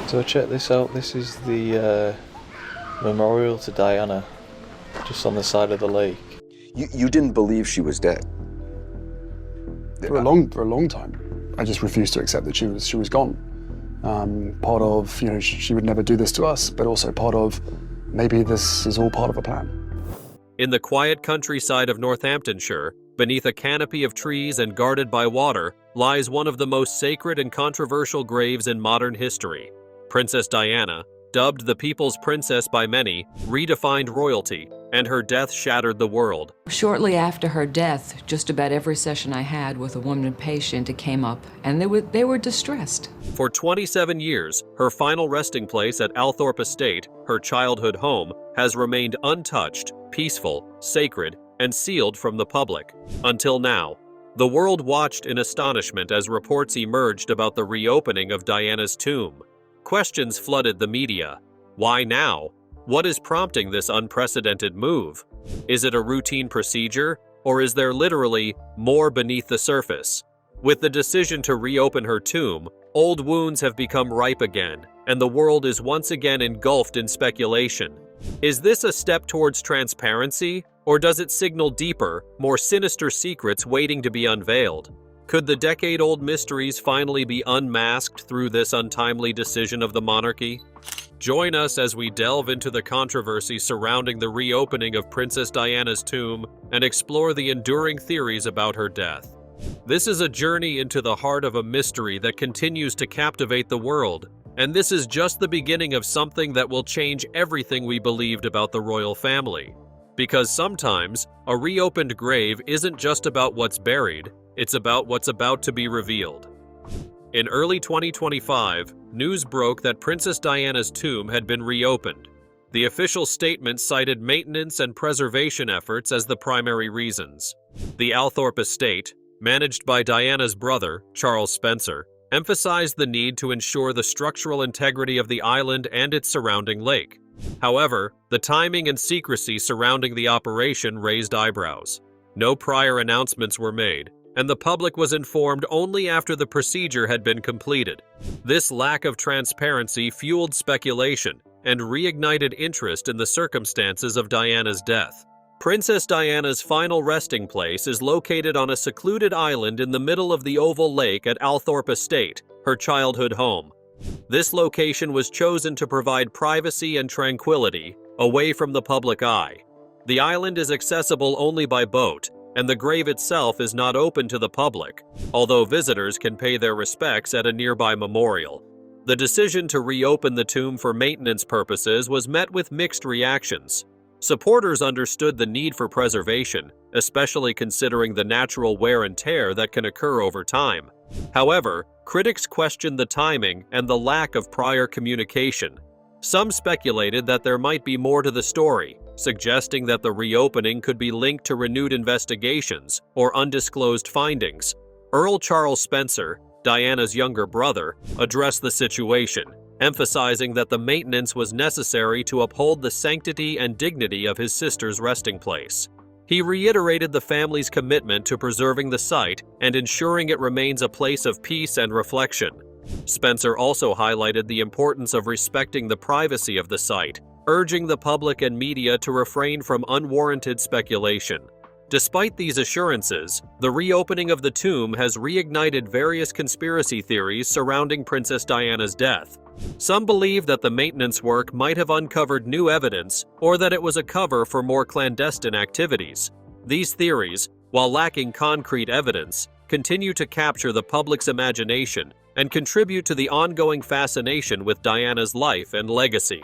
So check this out, this is the memorial to Diana, just on the side of the lake. You didn't believe she was dead? For a long time. I just refused to accept that she was gone. Part of, she would never do this to us, but also part of, maybe this is all part of a plan. In the quiet countryside of Northamptonshire, beneath a canopy of trees and guarded by water, lies one of the most sacred and controversial graves in modern history. Princess Diana, dubbed the People's Princess by many, redefined royalty, and her death shattered the world. Shortly after her death, just about every session I had with a woman patient, it came up, and they were distressed. For 27 years, her final resting place at Althorpe Estate, her childhood home, has remained untouched, peaceful, sacred, and sealed from the public. Until now. The world watched in astonishment as reports emerged about the reopening of Diana's tomb. Questions flooded the media. Why now? What is prompting this unprecedented move? Is it a routine procedure, or is there literally more beneath the surface? With the decision to reopen her tomb, old wounds have become ripe again, and the world is once again engulfed in speculation. Is this a step towards transparency, or does it signal deeper, more sinister secrets waiting to be unveiled? Could the decade-old mysteries finally be unmasked through this untimely decision of the monarchy? Join us as we delve into the controversy surrounding the reopening of Princess Diana's tomb and explore the enduring theories about her death. This is a journey into the heart of a mystery that continues to captivate the world, and this is just the beginning of something that will change everything we believed about the royal family. Because sometimes, a reopened grave isn't just about what's buried, it's about what's about to be revealed. In early 2025, news broke that Princess Diana's tomb had been reopened. The official statement cited maintenance and preservation efforts as the primary reasons. The Althorpe Estate, managed by Diana's brother, Charles Spencer, emphasized the need to ensure the structural integrity of the island and its surrounding lake. However, the timing and secrecy surrounding the operation raised eyebrows. No prior announcements were made, and the public was informed only after the procedure had been completed. This lack of transparency fueled speculation and reignited interest in the circumstances of Diana's death. Princess Diana's final resting place is located on a secluded island in the middle of the oval lake at Althorpe Estate, her childhood home. This location was chosen to provide privacy and tranquility, away from the public eye. The island is accessible only by boat, and the grave itself is not open to the public, although visitors can pay their respects at a nearby memorial. The decision to reopen the tomb for maintenance purposes was met with mixed reactions. Supporters understood the need for preservation, especially considering the natural wear and tear that can occur over time. However, critics questioned the timing and the lack of prior communication. Some speculated that there might be more to the story, suggesting that the reopening could be linked to renewed investigations or undisclosed findings. Earl Charles Spencer, Diana's younger brother, addressed the situation, emphasizing that the maintenance was necessary to uphold the sanctity and dignity of his sister's resting place. He reiterated the family's commitment to preserving the site and ensuring it remains a place of peace and reflection. Spencer also highlighted the importance of respecting the privacy of the site, urging the public and media to refrain from unwarranted speculation. Despite these assurances, the reopening of the tomb has reignited various conspiracy theories surrounding Princess Diana's death. Some believe that the maintenance work might have uncovered new evidence or that it was a cover for more clandestine activities. These theories, while lacking concrete evidence, continue to capture the public's imagination and contribute to the ongoing fascination with Diana's life and legacy.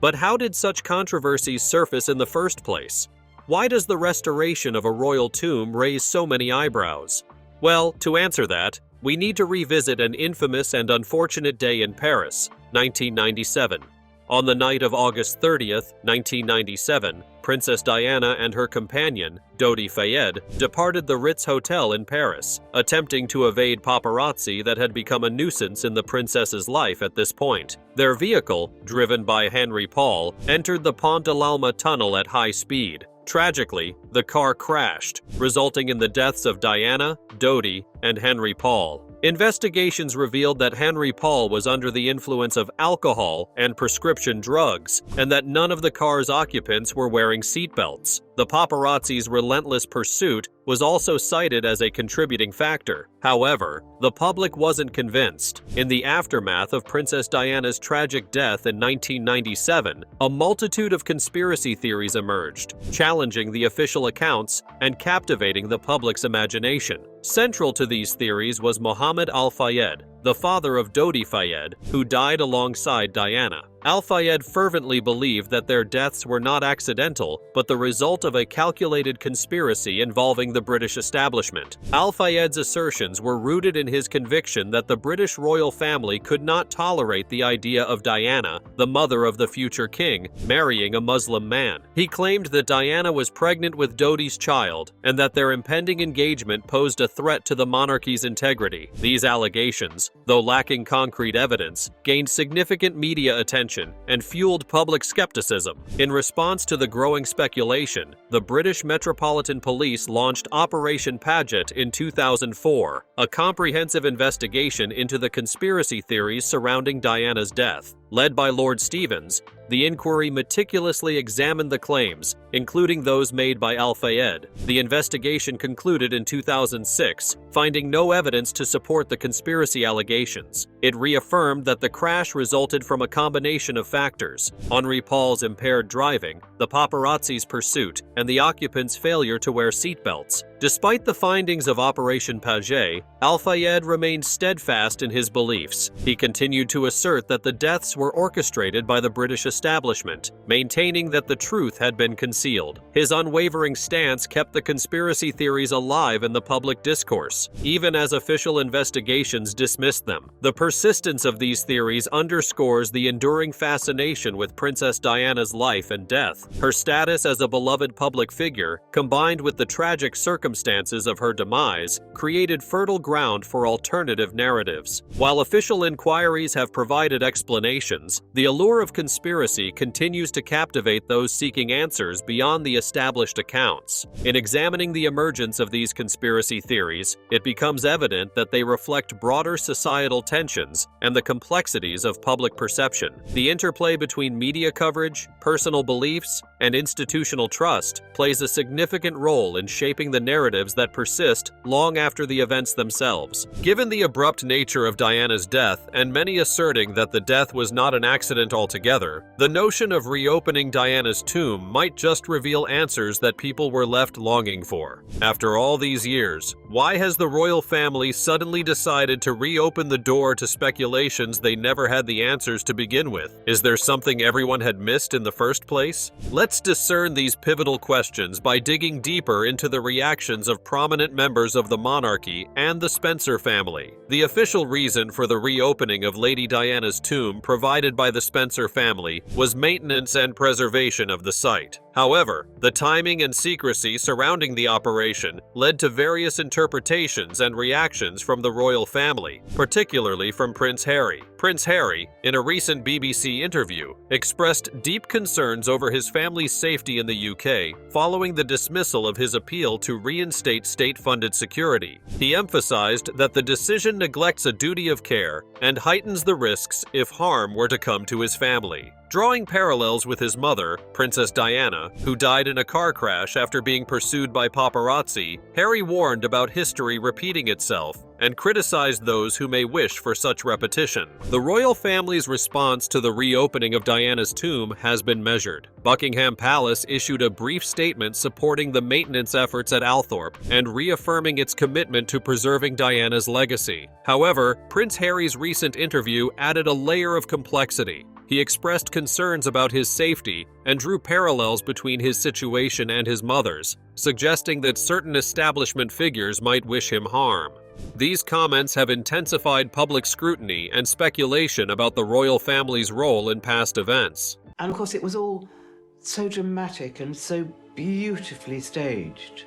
But how did such controversies surface in the first place? Why does the restoration of a royal tomb raise so many eyebrows? Well, to answer that, we need to revisit an infamous and unfortunate day in Paris, 1997. On the night of August 30th, 1997, Princess Diana and her companion, Dodi Fayed, departed the Ritz Hotel in Paris, attempting to evade paparazzi that had become a nuisance in the princess's life at this point. Their vehicle, driven by Henry Paul, entered the Pont de l'Alma tunnel at high speed. Tragically, the car crashed, resulting in the deaths of Diana, Dodi, and Henry Paul. Investigations revealed that Henry Paul was under the influence of alcohol and prescription drugs, and that none of the car's occupants were wearing seatbelts. The paparazzi's relentless pursuit was also cited as a contributing factor. However, the public wasn't convinced. In the aftermath of Princess Diana's tragic death in 1997, a multitude of conspiracy theories emerged, challenging the official accounts and captivating the public's imagination. Central to these theories was Mohammed Al-Fayed, the father of Dodi Fayed, who died alongside Diana. Al-Fayed fervently believed that their deaths were not accidental, but the result of a calculated conspiracy involving the British establishment. Al-Fayed's assertions were rooted in his conviction that the British royal family could not tolerate the idea of Diana, the mother of the future king, marrying a Muslim man. He claimed that Diana was pregnant with Dodi's child, and that their impending engagement posed a threat to the monarchy's integrity. These allegations, though lacking concrete evidence, gained significant media attention and fueled public skepticism. In response to the growing speculation, the British Metropolitan Police launched Operation Paget in 2004, a comprehensive investigation into the conspiracy theories surrounding Diana's death. Led by Lord Stevens, the inquiry meticulously examined the claims, including those made by Al-Fayed. The investigation concluded in 2006, finding no evidence to support the conspiracy allegations. It reaffirmed that the crash resulted from a combination of factors: Henry Paul's impaired driving, the paparazzi's pursuit, and the occupants' failure to wear seatbelts. Despite the findings of Operation Paget, Al-Fayed remained steadfast in his beliefs. He continued to assert that the deaths were orchestrated by the British establishment, maintaining that the truth had been concealed. His unwavering stance kept the conspiracy theories alive in the public discourse, even as official investigations dismissed them. The persistence of these theories underscores the enduring fascination with Princess Diana's life and death. Her status as a beloved public figure, combined with the tragic circumstances of her demise, created fertile ground for alternative narratives. While official inquiries have provided explanations, the allure of conspiracy continues to captivate those seeking answers beyond the established accounts. In examining the emergence of these conspiracy theories, it becomes evident that they reflect broader societal tensions and the complexities of public perception. The interplay between media coverage, personal beliefs, and institutional trust plays a significant role in shaping the narratives that persist long after the events themselves. Given the abrupt nature of Diana's death, and many asserting that the death was not an accident altogether, the notion of reopening Diana's tomb might just reveal answers that people were left longing for. After all these years, why has the royal family suddenly decided to reopen the door to speculations they never had the answers to begin with? Is there something everyone had missed in the first place? Let's discern these pivotal questions by digging deeper into the reactions of prominent members of the monarchy and the Spencer family. The official reason for the reopening of Lady Diana's tomb provided by the Spencer family was maintenance and preservation of the site. However, the timing and secrecy surrounding the operation led to various interpretations and reactions from the royal family, particularly from Prince Harry. Prince Harry, in a recent BBC interview, expressed deep concerns over his family's safety in the UK following the dismissal of his appeal to reinstate state-funded security. He emphasized that the decision neglects a duty of care and heightens the risks if harm were to come to his family. Drawing parallels with his mother, Princess Diana, who died in a car crash after being pursued by paparazzi, Harry warned about history repeating itself and criticized those who may wish for such repetition. The royal family's response to the reopening of Diana's tomb has been measured. Buckingham Palace issued a brief statement supporting the maintenance efforts at Althorp and reaffirming its commitment to preserving Diana's legacy. However, Prince Harry's recent interview added a layer of complexity. He expressed concerns about his safety and drew parallels between his situation and his mother's, suggesting that certain establishment figures might wish him harm. These comments have intensified public scrutiny and speculation about the royal family's role in past events. And of course, it was all so dramatic and so beautifully staged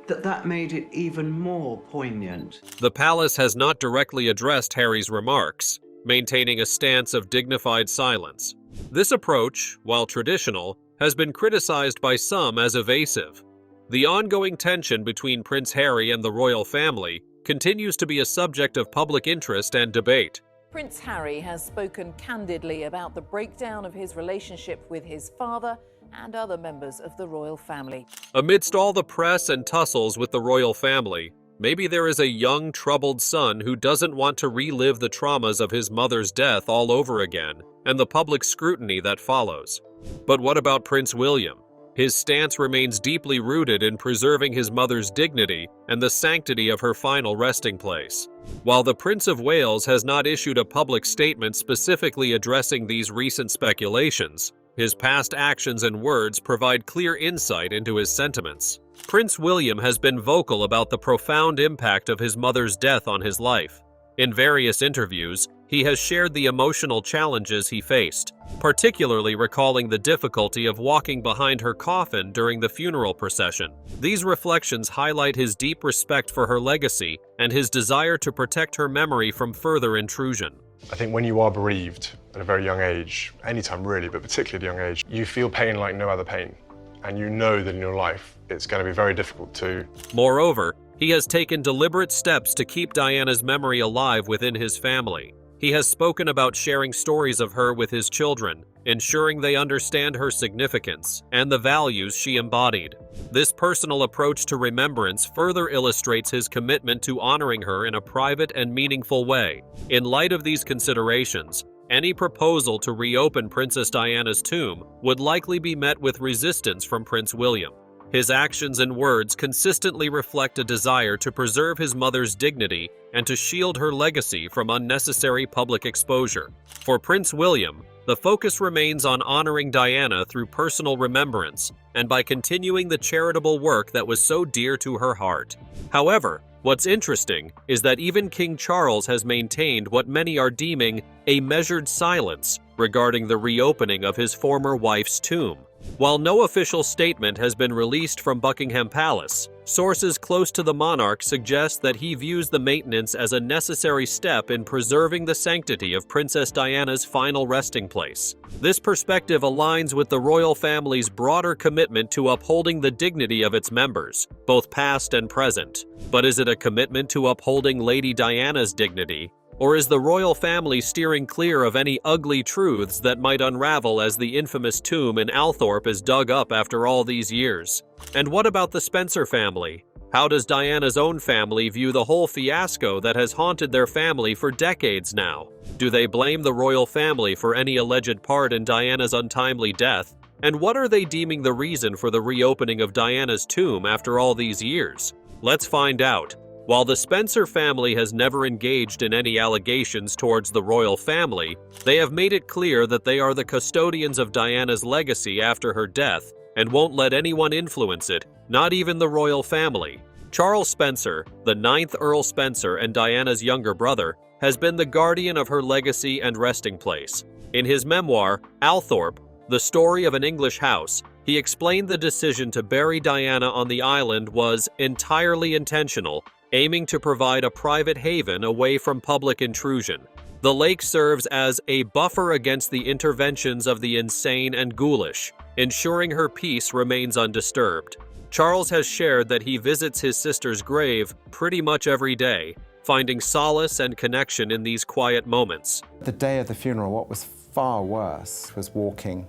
that made it even more poignant. The palace has not directly addressed Harry's remarks, maintaining a stance of dignified silence. This approach, while traditional, has been criticized by some as evasive. The ongoing tension between Prince Harry and the royal family continues to be a subject of public interest and debate. Prince Harry has spoken candidly about the breakdown of his relationship with his father and other members of the royal family. Amidst all the press and tussles with the royal family, maybe there is a young, troubled son who doesn't want to relive the traumas of his mother's death all over again and the public scrutiny that follows. But what about Prince William? His stance remains deeply rooted in preserving his mother's dignity and the sanctity of her final resting place. While the Prince of Wales has not issued a public statement specifically addressing these recent speculations, his past actions and words provide clear insight into his sentiments. Prince William has been vocal about the profound impact of his mother's death on his life. In various interviews, he has shared the emotional challenges he faced, particularly recalling the difficulty of walking behind her coffin during the funeral procession. These reflections highlight his deep respect for her legacy and his desire to protect her memory from further intrusion. I think when you are bereaved at a very young age, anytime really, but particularly at a young age, you feel pain like no other pain. And you know that in your life, it's going to be very difficult to. Moreover, he has taken deliberate steps to keep Diana's memory alive within his family. He has spoken about sharing stories of her with his children, ensuring they understand her significance and the values she embodied. This personal approach to remembrance further illustrates his commitment to honoring her in a private and meaningful way. In light of these considerations, any proposal to reopen Princess Diana's tomb would likely be met with resistance from Prince William. His actions and words consistently reflect a desire to preserve his mother's dignity and to shield her legacy from unnecessary public exposure. For Prince William, the focus remains on honoring Diana through personal remembrance and by continuing the charitable work that was so dear to her heart. However, what's interesting is that even King Charles has maintained what many are deeming a measured silence regarding the reopening of his former wife's tomb. While no official statement has been released from Buckingham Palace, sources close to the monarch suggest that he views the maintenance as a necessary step in preserving the sanctity of Princess Diana's final resting place. This perspective aligns with the royal family's broader commitment to upholding the dignity of its members, both past and present. But is it a commitment to upholding Lady Diana's dignity? Or is the royal family steering clear of any ugly truths that might unravel as the infamous tomb in Althorpe is dug up after all these years? And what about the Spencer family? How does Diana's own family view the whole fiasco that has haunted their family for decades now? Do they blame the royal family for any alleged part in Diana's untimely death? And what are they deeming the reason for the reopening of Diana's tomb after all these years? Let's find out. While the Spencer family has never engaged in any allegations towards the royal family, they have made it clear that they are the custodians of Diana's legacy after her death and won't let anyone influence it, not even the royal family. Charles Spencer, the 9th Earl Spencer and Diana's younger brother, has been the guardian of her legacy and resting place. In his memoir, Althorpe, The Story of an English House, he explained the decision to bury Diana on the island was entirely intentional, aiming to provide a private haven away from public intrusion. The lake serves as a buffer against the interventions of the insane and ghoulish, ensuring her peace remains undisturbed. Charles has shared that he visits his sister's grave pretty much every day, finding solace and connection in these quiet moments. The day of the funeral, what was far worse was walking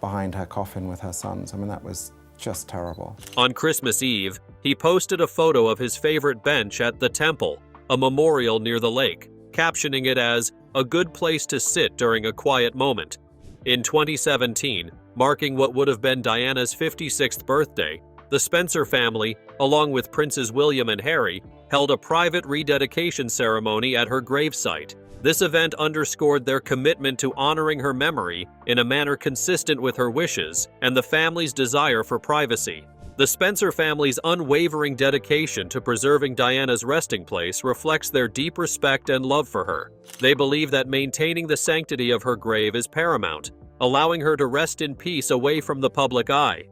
behind her coffin with her sons. I mean, that was just terrible. On Christmas Eve, he posted a photo of his favorite bench at the Temple, a memorial near the lake, captioning it as a good place to sit during a quiet moment. In 2017, marking what would have been Diana's 56th birthday, the Spencer family, along with Princes William and Harry, held a private rededication ceremony at her gravesite. This event underscored their commitment to honoring her memory in a manner consistent with her wishes and the family's desire for privacy. The Spencer family's unwavering dedication to preserving Diana's resting place reflects their deep respect and love for her. They believe that maintaining the sanctity of her grave is paramount, allowing her to rest in peace away from the public eye.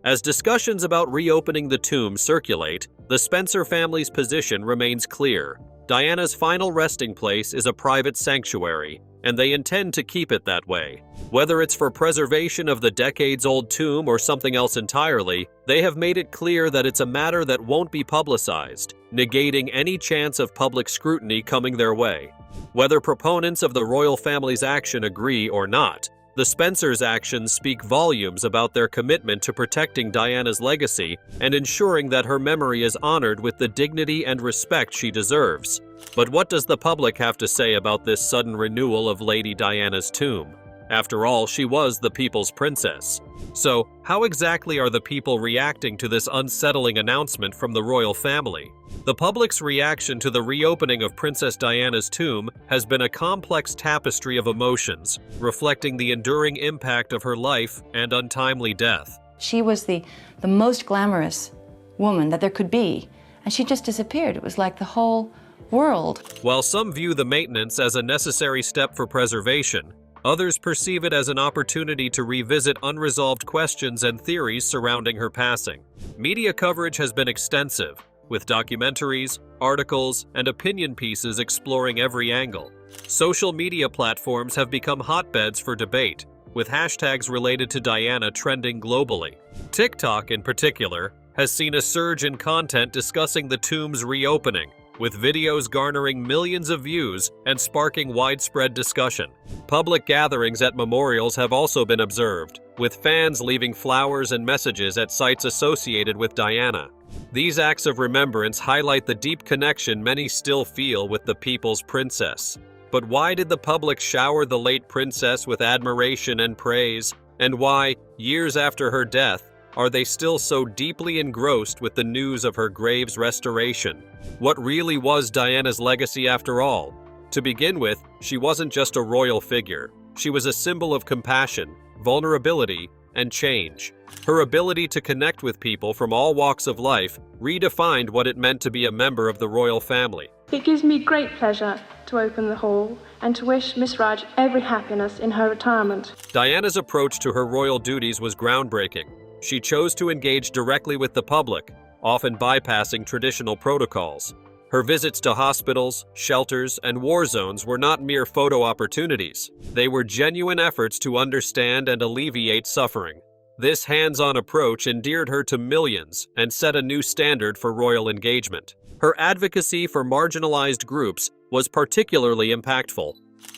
As discussions about reopening the tomb circulate, the Spencer family's position remains clear. Diana's final resting place is a private sanctuary, and they intend to keep it that way. Whether it's for preservation of the decades-old tomb or something else entirely, they have made it clear that it's a matter that won't be publicized, negating any chance of public scrutiny coming their way. Whether proponents of the royal family's action agree or not, the Spencers' actions speak volumes about their commitment to protecting Diana's legacy and ensuring that her memory is honored with the dignity and respect she deserves. But what does the public have to say about this sudden renewal of Lady Diana's tomb? After all, she was the people's princess. So, how exactly are the people reacting to this unsettling announcement from the royal family? The public's reaction to the reopening of Princess Diana's tomb has been a complex tapestry of emotions, reflecting the enduring impact of her life and untimely death. She was the most glamorous woman that there could be, and she just disappeared. It was like the whole world. While some view the maintenance as a necessary step for preservation, others perceive it as an opportunity to revisit unresolved questions and theories surrounding her passing. Media coverage has been extensive, with documentaries, articles, and opinion pieces exploring every angle. Social media platforms have become hotbeds for debate, with hashtags related to Diana trending globally. TikTok, in particular, has seen a surge in content discussing the tomb's reopening, with videos garnering millions of views and sparking widespread discussion. Public gatherings at memorials have also been observed, with fans leaving flowers and messages at sites associated with Diana. These acts of remembrance highlight the deep connection many still feel with the people's princess. But why did the public shower the late princess with admiration and praise? And why, years after her death, are they still so deeply engrossed with the news of her grave's restoration? What really was Diana's legacy after all? To begin with, she wasn't just a royal figure. She was a symbol of compassion, vulnerability, and change. Her ability to connect with people from all walks of life redefined what it meant to be a member of the royal family. It gives me great pleasure to open the hall and to wish Miss Raj every happiness in her retirement. Diana's approach to her royal duties was groundbreaking. She chose to engage directly with the public, often bypassing traditional protocols. Her visits to hospitals, shelters, and war zones were not mere photo opportunities. They were genuine efforts to understand and alleviate suffering. This hands-on approach endeared her to millions and set a new standard for royal engagement. Her advocacy for marginalized groups was particularly impactful.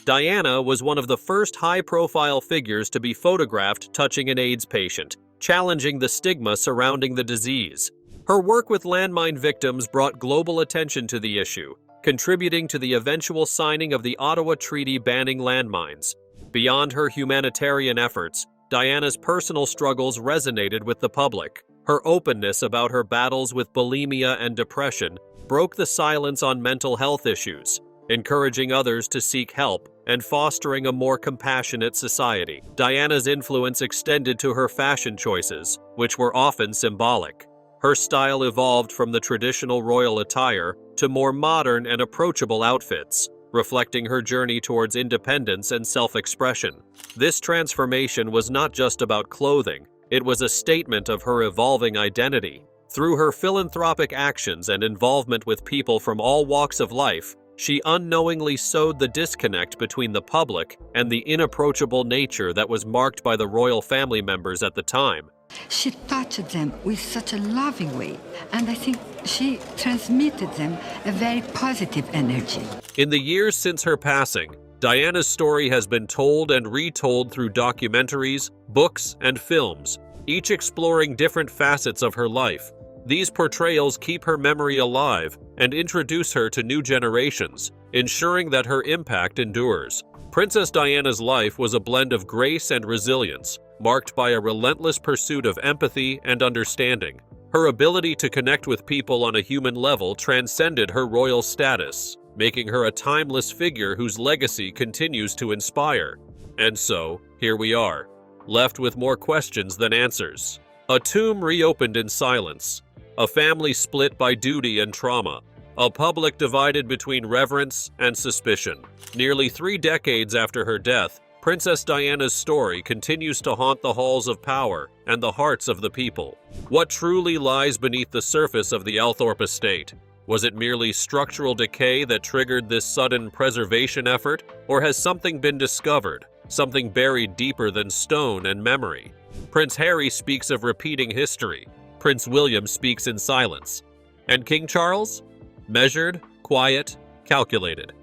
Diana was one of the first high-profile figures to be photographed touching an AIDS patient, challenging the stigma surrounding the disease. Her work with landmine victims brought global attention to the issue, contributing to the eventual signing of the Ottawa Treaty banning landmines. Beyond her humanitarian efforts, Diana's personal struggles resonated with the public. Her openness about her battles with bulimia and depression broke the silence on mental health issues, encouraging others to seek help and fostering a more compassionate society. Diana's influence extended to her fashion choices, which were often symbolic. Her style evolved from the traditional royal attire to more modern and approachable outfits, reflecting her journey towards independence and self-expression. This transformation was not just about clothing, it was a statement of her evolving identity. Through her philanthropic actions and involvement with people from all walks of life, she unknowingly sowed the disconnect between the public and the inapproachable nature that was marked by the royal family members at the time. She touched them with such a loving way, and I think she transmitted them a very positive energy. In the years since her passing, Diana's story has been told and retold through documentaries, books, and films, each exploring different facets of her life. These portrayals keep her memory alive and introduce her to new generations, ensuring that her impact endures. Princess Diana's life was a blend of grace and resilience, marked by a relentless pursuit of empathy and understanding. Her ability to connect with people on a human level transcended her royal status, making her a timeless figure whose legacy continues to inspire. And so, here we are, left with more questions than answers. A tomb reopened in silence, a family split by duty and trauma, a public divided between reverence and suspicion. Nearly 3 decades after her death, Princess Diana's story continues to haunt the halls of power and the hearts of the people. What truly lies beneath the surface of the Althorp estate? Was it merely structural decay that triggered this sudden preservation effort, or has something been discovered, something buried deeper than stone and memory? Prince Harry speaks of repeating history. Prince William speaks in silence. And King Charles? Measured, quiet, calculated.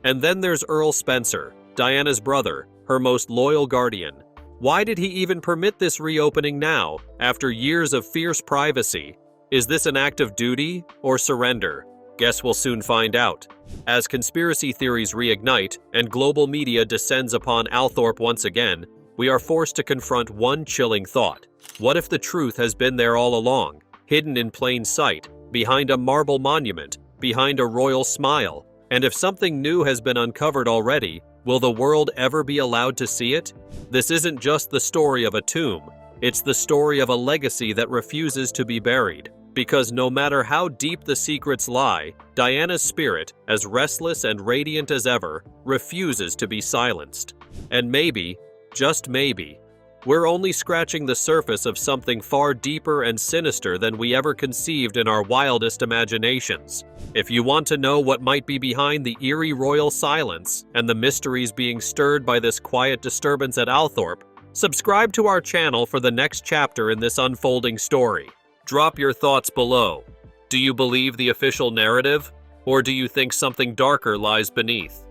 And then there's Earl Spencer, Diana's brother, her most loyal guardian. Why did he even permit this reopening now, after years of fierce privacy? Is this an act of duty or surrender? Guess we'll soon find out. As conspiracy theories reignite and global media descends upon Althorpe once again, we are forced to confront one chilling thought. What if the truth has been there all along, hidden in plain sight, behind a marble monument, behind a royal smile? And if something new has been uncovered already, will the world ever be allowed to see it? This isn't just the story of a tomb. It's the story of a legacy that refuses to be buried. Because no matter how deep the secrets lie, Diana's spirit, as restless and radiant as ever, refuses to be silenced. And maybe, just maybe, we're only scratching the surface of something far deeper and sinister than we ever conceived in our wildest imaginations. If you want to know what might be behind the eerie royal silence and the mysteries being stirred by this quiet disturbance at Althorpe, subscribe to our channel for the next chapter in this unfolding story. Drop your thoughts below. Do you believe the official narrative, or do you think something darker lies beneath?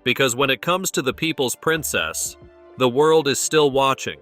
Because when it comes to the people's princess, the world is still watching,